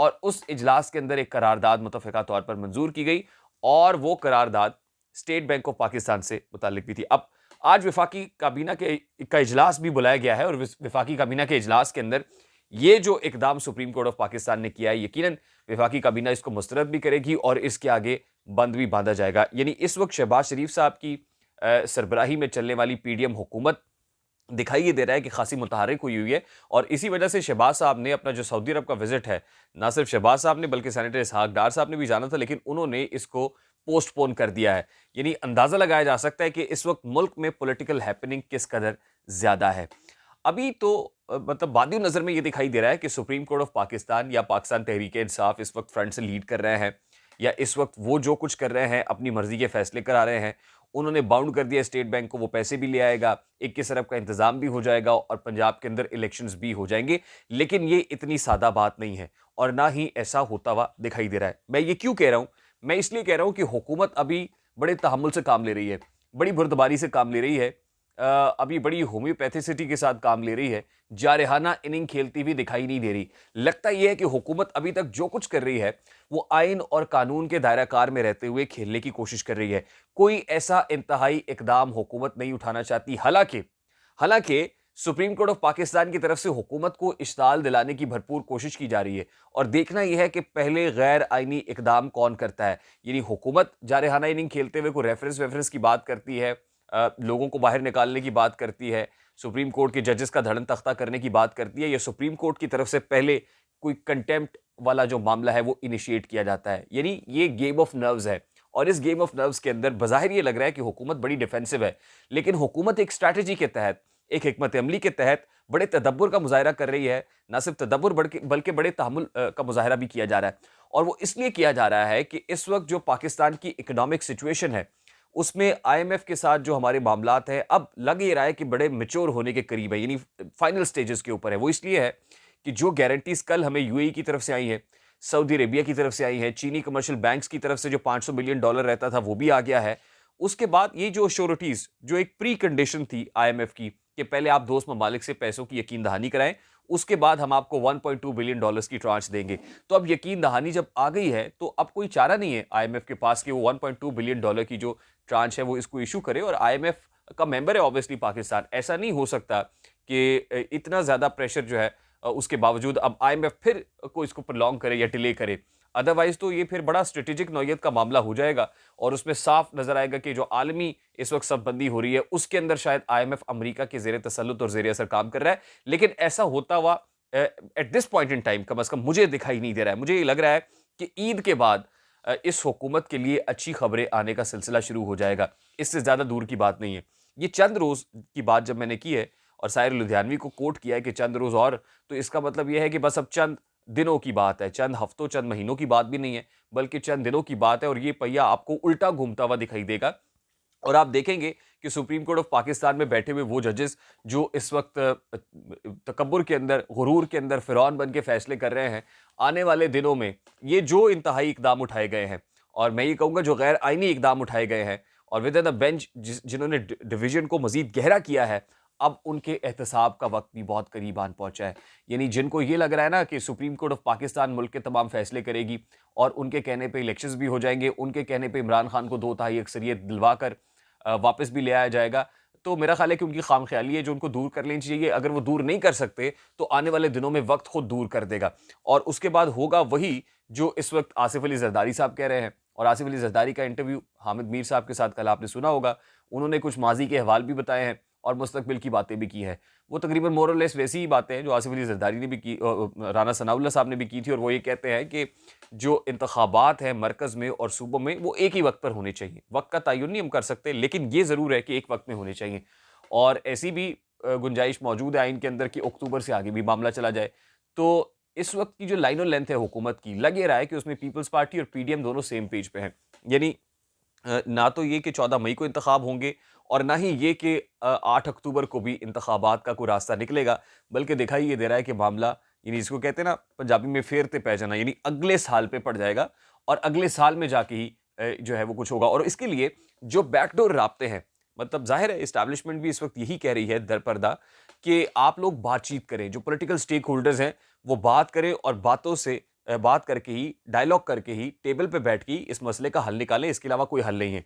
اور اس اجلاس کے اندر ایک قرارداد متفقہ طور پر منظور کی گئی اور وہ قرارداد اسٹیٹ بینک آف پاکستان سے متعلق بھی تھی۔ اب آج وفاقی کابینہ کا اجلاس بھی بلایا گیا ہے اور وفاقی کابینہ کے اجلاس کے اندر یہ جو اقدام سپریم کورٹ آف پاکستان نے کیا ہے، یقیناً وفاقی کابینہ اس کو مسترد بھی کرے گی اور اس کے آگے بند بھی باندھا جائے گا۔ یعنی اس وقت شہباز شریف صاحب کی سربراہی میں چلنے والی پی ڈی ایم حکومت دکھائی یہ دے رہا ہے کہ خاصی متحرک ہوئی ہے، اور اسی وجہ سے شہباز صاحب نے اپنا جو سعودی عرب کا وزٹ ہے، نہ صرف شہباز صاحب نے بلکہ سینیٹر اسحاق ڈار صاحب نے بھی جانا تھا، لیکن انہوں نے اس کو پوسٹ پون کر دیا ہے۔ یعنی اندازہ لگایا جا سکتا ہے کہ اس وقت ملک میں پولیٹیکل ہیپننگ کس قدر زیادہ ہے۔ ابھی تو مطلب بادی نظر میں یہ دکھائی دے رہا ہے کہ سپریم کورٹ آف پاکستان یا پاکستان تحریک انصاف اس وقت فرنٹ سے لیڈ کر رہے ہیں، یا اس وقت وہ جو کچھ کر رہے ہیں اپنی مرضی کے فیصلے کرا رہے ہیں۔ انہوں نے باؤنڈ کر دیا اسٹیٹ بینک کو، وہ پیسے بھی لے آئے گا، 21 ارب کا انتظام بھی ہو جائے گا اور پنجاب کے اندر الیکشنز بھی ہو جائیں گے۔ لیکن یہ اتنی سادہ بات نہیں ہے اور نہ ہی ایسا ہوتا ہوا دکھائی دے رہا ہے۔ میں یہ کیوں کہہ رہا ہوں؟ میں اس لیے کہہ رہا ہوں کہ حکومت ابھی بڑے تحمل سے کام لے رہی ہے، بڑی بردباری سے کام لے رہی ہے، ابھی بڑی ہومیوپیتھیسٹی کے ساتھ کام لے رہی ہے، جارحانہ اننگ کھیلتی ہوئی دکھائی نہیں دے رہی۔ لگتا یہ ہے کہ حکومت ابھی تک جو کچھ کر رہی ہے وہ آئین اور قانون کے دائرہ کار میں رہتے ہوئے کھیلنے کی کوشش کر رہی ہے۔ کوئی ایسا انتہائی اقدام حکومت نہیں اٹھانا چاہتی، حالانکہ سپریم کورٹ آف پاکستان کی طرف سے حکومت کو اشتعال دلانے کی بھرپور کوشش کی جا رہی ہے، اور دیکھنا یہ ہے کہ پہلے غیر آئینی اقدام کون کرتا ہے۔ یعنی حکومت جارحانہ اننگ کھیلتے ہوئے کوئی ریفرنس کی بات کرتی ہے، لوگوں کو باہر نکالنے کی بات کرتی ہے، سپریم کورٹ کے ججز کا دھڑن تختہ کرنے کی بات کرتی ہے، یا سپریم کورٹ کی طرف سے پہلے کوئی کنٹیمپٹ والا جو معاملہ ہے وہ انیشیٹ کیا جاتا ہے۔ یعنی یہ گیم آف نروز ہے، اور اس گیم آف نروز کے اندر بظاہر یہ لگ رہا ہے کہ حکومت بڑی ڈیفینسو ہے، لیکن حکومت ایک اسٹریٹجی کے تحت، ایک حکمت عملی کے تحت بڑے تدبر کا مظاہرہ کر رہی ہے۔ نہ صرف تدبر بلکہ بڑے تحمل کا مظاہرہ بھی کیا جا رہا ہے، اور وہ اس لیے کیا جا رہا ہے کہ اس وقت جو پاکستان کی اکنامک سچویشن ہے اس میں آئی ایم ایف کے ساتھ جو ہمارے معاملات ہیں اب لگ یہ رہا ہے کہ بڑے میچور ہونے کے قریب ہے، یعنی فائنل سٹیجز کے اوپر ہے۔ وہ اس لیے ہے کہ جو گارنٹیز کل ہمیں یو اے ای کی طرف سے آئی ہیں، سعودی عربیہ کی طرف سے آئی ہیں، چینی کمرشل بینکس کی طرف سے جو $500 بلین رہتا تھا وہ بھی آ گیا ہے۔ اس کے بعد یہ جو شیورٹیز جو ایک پری کنڈیشن تھی آئی ایم ایف کی کہ پہلے آپ دوست ممالک سے پیسوں کی یقین دہانی کرائیں، اس کے بعد ہم آپ کو $1.2 بلین کی ٹرانچ دیں گے۔ تو اب یقین دہانی جب آ گئی ہے تو اب کوئی چارہ نہیں ہے آئی ایم ایف کے پاس کہ وہ $1.2 بلین کی جو ٹرانچ ہے وہ اس کو ایشو کرے، اور آئی ایم ایف کا ممبر ہے اوبویسلی پاکستان۔ ایسا نہیں ہو سکتا کہ اتنا زیادہ پریشر جو ہے اس کے باوجود اب آئی ایم ایف پھر کوئی اس کو پرلونگ کرے یا ڈیلے کرے، ادروائز تو یہ پھر بڑا اسٹریٹجک نوعیت کا معاملہ ہو جائے گا، اور اس میں صاف نظر آئے گا کہ جو عالمی اس وقت صف بندی ہو رہی ہے اس کے اندر شاید آئی ایم ایف امریکہ کے زیر تسلط اور زیر اثر کام کر رہا ہے۔ لیکن ایسا ہوتا ہوا at this point in time کم از کم مجھے دکھائی نہیں دے رہا ہے۔ مجھے یہ لگ رہا ہے کہ عید کے بعد اس حکومت کے لیے اچھی خبریں آنے کا سلسلہ شروع ہو جائے گا، اس سے زیادہ دور کی بات نہیں ہے۔ یہ چند روز کی بات جب میں نے کی ہے اور سائر لدھیانوی کو کوٹ کیا ہے کہ چند روز اور، تو اس کا مطلب یہ ہے کہ بس اب چند دنوں کی بات ہے، چند ہفتوں چند مہینوں کی بات بھی نہیں ہے بلکہ چند دنوں کی بات ہے، اور یہ پہیہ آپ کو الٹا گھومتا ہوا دکھائی دے گا۔ اور آپ دیکھیں گے کہ سپریم کورٹ آف پاکستان میں بیٹھے ہوئے وہ ججز جو اس وقت تکبر کے اندر، غرور کے اندر فرعون بن کے فیصلے کر رہے ہیں، آنے والے دنوں میں یہ جو انتہائی اقدام اٹھائے گئے ہیں، اور میں یہ کہوں گا جو غیر آئینی اقدام اٹھائے گئے ہیں اور ود ان اے بینچ جنہوں نے ڈویژن کو مزید گہرا کیا ہے، اب ان کے احتساب کا وقت بھی بہت قریب آن پہنچا ہے۔ یعنی جن کو یہ لگ رہا ہے نا کہ سپریم کورٹ آف پاکستان ملک کے تمام فیصلے کرے گی اور ان کے کہنے پہ الیکشنز بھی ہو جائیں گے، ان کے کہنے پہ عمران خان کو 2/3 اکثریت دلوا کر واپس بھی لے آیا جائے گا، تو میرا خیال ہے کہ ان کی خام خیالی ہے جو ان کو دور کر لینی چاہیے۔ اگر وہ دور نہیں کر سکتے تو آنے والے دنوں میں وقت خود دور کر دے گا، اور اس کے بعد ہوگا وہی جو اس وقت آصف علی زرداری صاحب کہہ رہے ہیں۔ اور آصف علی زرداری کا انٹرویو حامد میر صاحب کے ساتھ کل آپ نے سنا ہوگا، انہوں نے کچھ ماضی کے احوال بھی بتائے ہیں اور مستقبل کی باتیں بھی کی ہیں۔ وہ تقریباً مور اور لیس ویسی ہی باتیں ہیں جو آصف علی زرداری نے بھی کی، رانا ثناء اللہ صاحب نے بھی کی تھی، اور وہ یہ کہتے ہیں کہ جو انتخابات ہیں مرکز میں اور صوبوں میں وہ ایک ہی وقت پر ہونے چاہیے۔ وقت کا تعین نہیں ہم کر سکتے، لیکن یہ ضرور ہے کہ ایک وقت میں ہونے چاہیے، اور ایسی بھی گنجائش موجود ہے آئین کے اندر کہ اکتوبر سے آگے بھی معاملہ چلا جائے۔ تو اس وقت کی جو لائن اور لینتھ ہے حکومت کی، لگ یہ رہا ہے کہ اس میں پیپلز پارٹی اور پی ڈی ایم دونوں سیم پیج پہ ہیں۔ یعنی نہ تو یہ کہ 14 مئی کو انتخاب ہوں گے، اور نہ ہی یہ کہ 8 اکتوبر کو بھی انتخابات کا کوئی راستہ نکلے گا، بلکہ دکھائی یہ دے رہا ہے کہ معاملہ، یعنی اس کو کہتے ہیں نا پنجابی میں پھیرتے پہ جانا، یعنی اگلے سال پہ پڑ جائے گا، اور اگلے سال میں جا کے ہی جو ہے وہ کچھ ہوگا۔ اور اس کے لیے جو بیک ڈور رابطے ہیں، مطلب ظاہر ہے اسٹیبلشمنٹ بھی اس وقت یہی کہہ رہی ہے در پردہ کہ آپ لوگ بات چیت کریں، جو پولیٹیکل سٹیک ہولڈرز ہیں وہ بات کریں اور باتوں سے بات کر کے ہی، ڈائلاگ کر کے ہی، ٹیبل پہ بیٹھ کے ہی اس مسئلے کا حل نکالیں، اس کے علاوہ کوئی حل نہیں ہے۔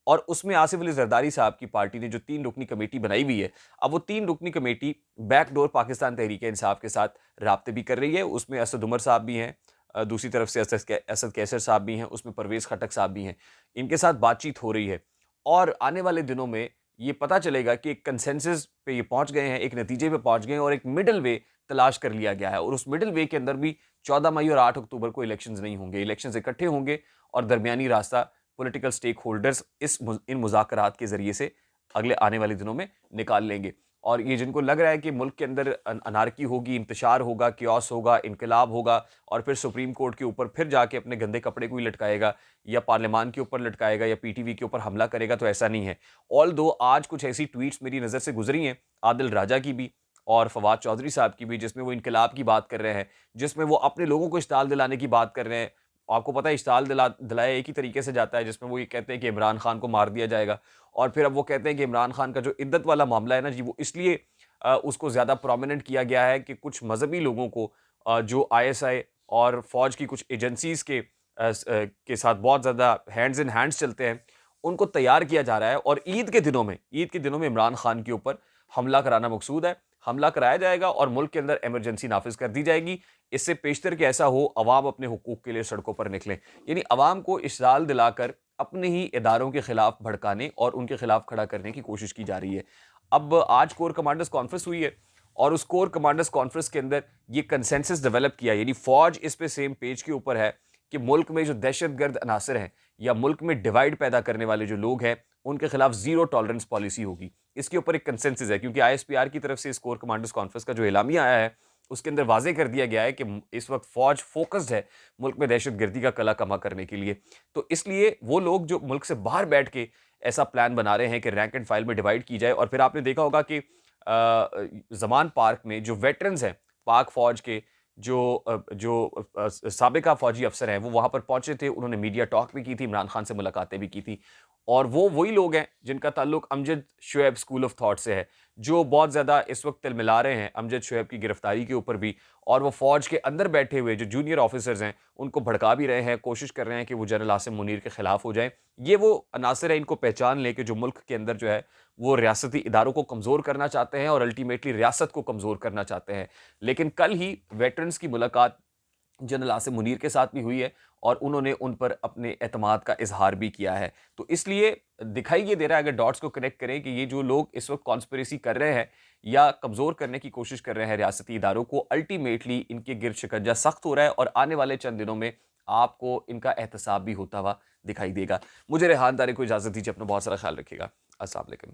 اور اس میں آصف علی زرداری صاحب کی پارٹی نے جو 3 رکنی کمیٹی بنائی ہوئی ہے، اب وہ 3 رکنی committee back door Pakistan Tehreek Insaf کے ساتھ رابطے بھی کر رہی ہے۔ اس میں اسد عمر صاحب بھی ہیں، دوسری طرف سے اسد کیسر صاحب بھی ہیں، اس میں پرویز خٹک صاحب بھی ہیں، ان کے ساتھ بات چیت ہو رہی ہے۔ اور آنے والے دنوں میں یہ پتا چلے گا کہ ایک کنسنسس پہ یہ پہنچ گئے ہیں، ایک نتیجے پہ پہنچ گئے ہیں، اور ایک مڈل وے تلاش کر لیا گیا ہے، اور اس مڈل وے کے اندر بھی 14 مئی اور 8 اکتوبر کو الیکشنز نہیں ہوں گے، الیکشنز اکٹھے ہوں گے، اور درمیانی راستہ پولیٹیکل سٹیک ہولڈرز ان مذاکرات کے ذریعے سے اگلے آنے والے دنوں میں نکال لیں گے۔ اور یہ جن کو لگ رہا ہے کہ ملک کے اندر انارکی ہوگی، انتشار ہوگا، کیوس ہوگا، انقلاب ہوگا، اور پھر سپریم کورٹ کے اوپر پھر جا کے اپنے گندے کپڑے کو ہی لٹکائے گا، یا پارلیمان کے اوپر لٹکائے گا، یا پی ٹی وی کے اوپر حملہ کرے گا، تو ایسا نہیں ہے۔ آل دو آج کچھ ایسی ٹویٹس میری نظر سے گزری ہیں، عادل راجہ کی بھی اور فواد چودھری صاحب کی بھی، جس میں وہ انقلاب کی بات کر رہے ہیں، جس میں وہ اپنے لوگوں کو اشتعال دلانے کی بات کر رہے ہیں۔ آپ کو پتہ ہے اشتعال دلایا ایک ہی طریقے سے جاتا ہے، جس میں وہ یہ کہتے ہیں کہ عمران خان کو مار دیا جائے گا، اور پھر اب وہ کہتے ہیں کہ عمران خان کا جو عدت والا معاملہ ہے نا جی، وہ اس لیے اس کو زیادہ پرومیننٹ کیا گیا ہے کہ کچھ مذہبی لوگوں کو جو آئی ایس آئی اور فوج کی کچھ ایجنسیز کے ساتھ بہت زیادہ ہینڈز ان ہینڈز چلتے ہیں، ان کو تیار کیا جا رہا ہے، اور عید کے دنوں میں عمران خان کے اوپر حملہ کرانا مقصود ہے۔ حملہ کرایا جائے گا اور ملک کے اندر ایمرجنسی نافذ کر دی جائے گی۔ اس سے پیشتر کہ ایسا ہو، عوام اپنے حقوق کے لیے سڑکوں پر نکلیں، یعنی عوام کو اشتعال دلا کر اپنے ہی اداروں کے خلاف بھڑکانے اور ان کے خلاف کھڑا کرنے کی کوشش کی جا رہی ہے۔ اب آج کور کمانڈرز کانفرنس ہوئی ہے، اور اس کور کمانڈرز کانفرنس کے اندر یہ کنسنسس ڈیولپ کیا، یعنی فوج اس پہ سیم پیج کے اوپر ہے کہ ملک میں جو دہشت گرد عناصر ہیں، یا ملک میں ڈیوائیڈ پیدا کرنے والے جو لوگ ہیں، ان کے خلاف زیرو ٹالرنس پالیسی ہوگی۔ اس کے اوپر ایک کنسنسس ہے، کیونکہ آئی ایس پی آر کی طرف سے اس کور کمانڈرز کانفرنس کا جو اعلامیہ آیا ہے، اس کے اندر واضح کر دیا گیا ہے کہ اس وقت فوج فوکسڈ ہے ملک میں دہشت گردی کا کلا کما کرنے کے لیے۔ تو اس لیے وہ لوگ جو ملک سے باہر بیٹھ کے ایسا پلان بنا رہے ہیں کہ رینک اینڈ فائل میں ڈیوائیڈ کی جائے، اور پھر آپ نے دیکھا ہوگا کہ زمان پارک میں جو ویٹرنز ہیں پاک فوج کے، جو سابقہ فوجی افسر ہیں، وہ وہاں پر پہنچے تھے، انہوں نے میڈیا ٹاک بھی کی تھی، عمران خان سے ملاقاتیں بھی کی تھی، اور وہ وہی لوگ ہیں جن کا تعلق امجد شعیب اسکول آف تھاٹ سے ہے، جو بہت زیادہ اس وقت تلملا رہے ہیں امجد شعیب کی گرفتاری کے اوپر بھی، اور وہ فوج کے اندر بیٹھے ہوئے جو جونیئر آفیسرز ہیں ان کو بھڑکا بھی رہے ہیں، کوشش کر رہے ہیں کہ وہ جنرل عاصم منیر کے خلاف ہو جائیں۔ یہ وہ عناصر ہیں، ان کو پہچان لے کے جو ملک کے اندر جو ہے وہ ریاستی اداروں کو کمزور کرنا چاہتے ہیں، اور الٹیمیٹلی ریاست کو کمزور کرنا چاہتے ہیں۔ لیکن کل ہی ویٹرنز کی ملاقات جنرل عاصم منیر کے ساتھ بھی ہوئی ہے، اور انہوں نے ان پر اپنے اعتماد کا اظہار بھی کیا ہے۔ تو اس لیے دکھائی یہ دے رہا ہے، اگر ڈاٹس کو کنیکٹ کریں، کہ یہ جو لوگ اس وقت کانسپریسی کر رہے ہیں یا کمزور کرنے کی کوشش کر رہے ہیں ریاستی اداروں کو، الٹیمیٹلی ان کے گرد شکنجہ سخت ہو رہا ہے، اور آنے والے چند دنوں میں آپ کو ان کا احتساب بھی ہوتا ہوا دکھائی دے گا۔ مجھے ریحان طارق کو اجازت دیجیے، اپنا بہت سارا خیال رکھیے گا۔ السلام علیکم۔